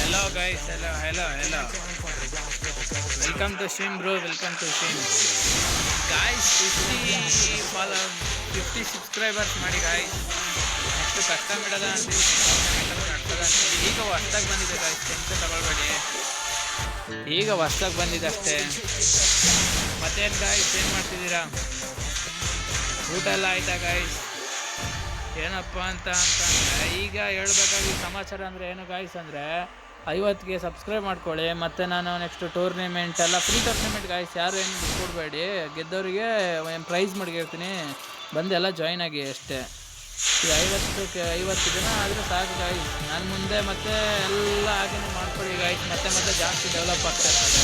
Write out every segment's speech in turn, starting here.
Hello guys, hello. Welcome to stream bro, welcome to stream. Guys, 50 follow 50 subscribers ಮಾಡಿ guys. Next ಕಷ್ಟ ಬಿಡೋದ ಅಂತೀವಿ ಈಗ ಹೊಸ್ದಾಗಿ ಬಂದಿದೆ guys, ಟೆನ್ಷನ್ ತಗೊಳ್ಬೇಡಿ. ಈಗ ಹೊಸ್ದಾಗಿ ಬಂದಿದೆ ಅಷ್ಟೇ. ಮತ್ತೇನು guys, ಏನು ಮಾಡ್ತಿದ್ದೀರಾ? ಊಟ ಎಲ್ಲ ಆಯ್ತಾ guys? ಏನಪ್ಪ ಅಂತ ಈಗ ಹೇಳ್ಬೇಕಾಗಿ ಸಮಾಚಾರ ಅಂದರೆ ಏನು ಗಾಯ್ಸ್ ಅಂದರೆ 50ಗೆ ಸಬ್ಸ್ಕ್ರೈಬ್ ಮಾಡ್ಕೊಳ್ಳಿ. ಮತ್ತು ನಾನು ನೆಕ್ಸ್ಟ್ ಟೂರ್ನಿಮೆಂಟ್ ಎಲ್ಲ ಫ್ರೀ ಟೂರ್ನಿಮೆಂಟ್ ಗಾಯ್ಸ್, ಯಾರು ಏನು ಬಿಟ್ಕೊಡ್ಬೇಡಿ. ಗೆದ್ದವರಿಗೆ ಪ್ರೈಸ್ ಮಡಗಿರ್ತೀನಿ, ಬಂದು ಎಲ್ಲ ಜಾಯ್ನ್ ಆಗಿ ಅಷ್ಟೇ. ಈಗ 50 ಜನ ಆದರೆ ಸಾಕು ಗಾಯ್ಸ್. ನಾನು ಮುಂದೆ ಮತ್ತೆ ಎಲ್ಲ ಹಾಗೇನೆ ಮಾಡ್ಕೊಳ್ಳಿ ಗಾಯ್ಸ್, ಮತ್ತೆ ಜಾಸ್ತಿ ಡೆವಲಪ್ ಆಗ್ತಾ ಇರ್ತದೆ.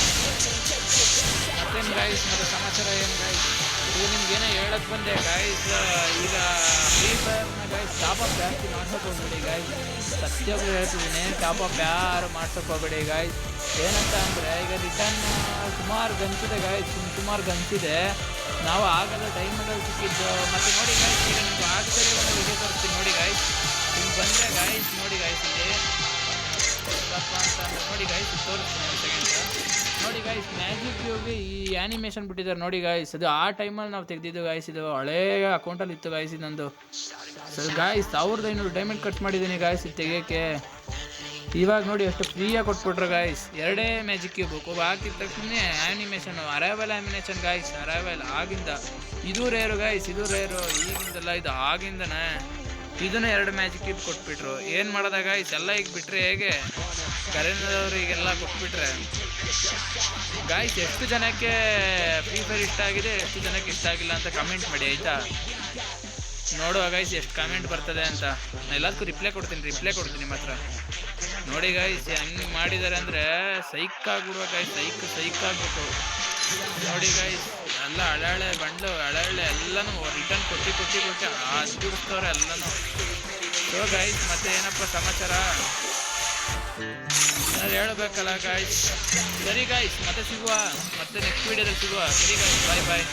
ಮತ್ತೇನು ಗಾಯ್ಸ್, ಮತ್ತು ಸಮಾಚಾರ ಏನು ಗಾಯ್ಸ್? ಈಗ ನಿಮ್ಗೇನೋ ಹೇಳಕ್ಕೆ ಬಂದೆ ಗಾಯ್ಸ್. ಈಗ ಫ್ರೀ ಫೈರ್ನ ಗಾಯ್ಸ್ ಟಾಪಪ್ ಜಾಸ್ತಿ ಮಾಡ್ಸೋಕೆ ಹೋಗ್ಬೇಡಿ ಗಾಯ್ಸ್, ಸತ್ಯಗಳು ಹೇಳ್ತಿದ್ದೀನಿ. ಟಾಪಪ್ ಯಾರು ಮಾಡ್ಸೋಕೆ ಹೋಗ್ಬೇಡಿ ಗಾಯ್ಸ್. ಏನಂತ ಅಂದರೆ ಈಗ ರಿಟರ್ನ್ ಸುಮಾರು ಗನ್ಸಿದೆ ಗಾಯ್ಸ್, ಸುಮಾರು ಗನ್ಸಿದೆ. ನಾವು ಆಗಲ್ಲ ಡೈಮಂಡಲ್ಲಿ ಸಿಕ್ಕಿದ್ದು. ಮತ್ತು ನೋಡಿ ಗಾಯ್ಸ್, ಈಗ ನಿಮ್ಗೆ ಆಗ್ತದೆ ಒಂದು ವಿಡಿಯೋ ತೋರಿಸ್ತೀನಿ ನೋಡಿ ಗಾಯ್ಸ್. ನಿಮ್ಗೆ ಬಂದರೆ ಗಾಯ್ಸ್ ನೋಡಿ ಗಾಯ್ಸ್, ಇಲ್ಲಿ ಎಲ್ಲಪ್ಪ ಅಂತ ಅಂದರೆ ನೋಡಿ ಗಾಯ್ಸ್ ತೋರಿಸ್ತೀನಿ ಸೆಕೆಂಡ್. ನೋಡಿ ಗಾಯ್ಸ್, ಮ್ಯಾಜಿಕ್ ಕ್ಯೂಬ್ಗೆ ಈ ಆ್ಯನಿಮೇಷನ್ ಬಿಟ್ಟಿದ್ದಾರೆ ನೋಡಿ ಗಾಯ್ಸ್. ಅದು ಆ ಟೈಮಲ್ಲಿ ನಾವು ತೆಗೆದಿದ್ದು ಗಾಯ್ಸ್. ಇದು ಹಳೇ ಅಕೌಂಟಲ್ಲಿ ಇತ್ತು ಗಾಯ್ಸ್ ನಂದು. ಗಾಯ್ಸ್ 1500 ಡೈಮಂಡ್ ಖರ್ಚು ಮಾಡಿದ್ದೀನಿ ಗಾಯ್ಸ್ ಇದು ತೆಗಿಯೋಕ್ಕೆ. ಇವಾಗ ನೋಡಿ ಎಷ್ಟು ಫ್ರೀಯಾಗಿ ಕೊಟ್ಬಿಟ್ರು ಗಾಯ್ಸ್. 2 ಮ್ಯಾಜಿಕ್ ಕ್ಯೂಬ್ ಹಾಕಿದ ತಕ್ಷಣ animation, arrival animation guys. Arrival ಆಗಿಂದ ಇದು ರೇರು ಗಾಯ್ಸ್, ಇದು ರೇರು ಈಗಿಂದಲ್ಲ, ಇದು ಆಗಿಂದನೇ. ಇದನ್ನು 2 ಮ್ಯಾಜಿಕ್ ಕ್ಯೂಬ್ ಕೊಟ್ಬಿಟ್ರು. ಏನು ಮಾಡೋದ ಗಾಯ್ಸ್, ಎಲ್ಲ ಈಗ ಬಿಟ್ಟರೆ ಹೇಗೆ? ಕರೆನದವ್ರಿಗೆಲ್ಲ ಕೊಟ್ಬಿಟ್ರೆ ಗಾಯ್ಸ್. ಎಷ್ಟು ಜನಕ್ಕೆ ಫ್ರೀ ಫೈರ್ ಇಷ್ಟ ಆಗಿದೆ, ಎಷ್ಟು ಜನಕ್ಕೆ ಇಷ್ಟ ಆಗಿಲ್ಲ ಅಂತ ಕಮೆಂಟ್ ಮಾಡಿ ಆಯಿತಾ? ನೋಡುವ ಗಾಯ್ಸ್ ಎಷ್ಟು ಕಮೆಂಟ್ ಬರ್ತದೆ ಅಂತ. ನಾನು ಎಲ್ಲದಕ್ಕೂ ರಿಪ್ಲೈ ಕೊಡ್ತೀನಿ ಮಾತ್ರ. ನೋಡಿ ಗಾಯ್ಸ್ ಹೆಂಗೆ ಮಾಡಿದ್ದಾರೆ ಅಂದರೆ ಸೈಕ್ ಆಗ್ಬಿಡುವ ಗಾಯ್ಸ್, ಸೈಕ್ ಆಗಬೇಕು. ನೋಡಿ ಗಾಯ್ಸ್ ಎಲ್ಲ ಹಳೆ ಬಂಡ್ಲು ಎಲ್ಲನೂ ರಿಟರ್ನ್ ಕೊಟ್ಟು ಬಿಡಿಸ್ತವ್ರೆ ಎಲ್ಲನೂ. ಸೊ ಗಾಯ್ಸ್ ಮತ್ತೆ ಏನಪ್ಪ ಸಮಾಚಾರ ನಾನು ಹೇಳಬೇಕಲ್ಲ ಗಾಯ್ಸ್. ಸರಿ ಗಾಯ್ಸ್, ಮತ್ತೆ ಸಿಗುವ, ಮತ್ತೆ ನೆಕ್ಸ್ಟ್ ವೀಡಿಯೋದಲ್ಲಿ ಸಿಗುವ. ಸರಿ ಗಾಯ್ಸ್, ಬಾಯ್.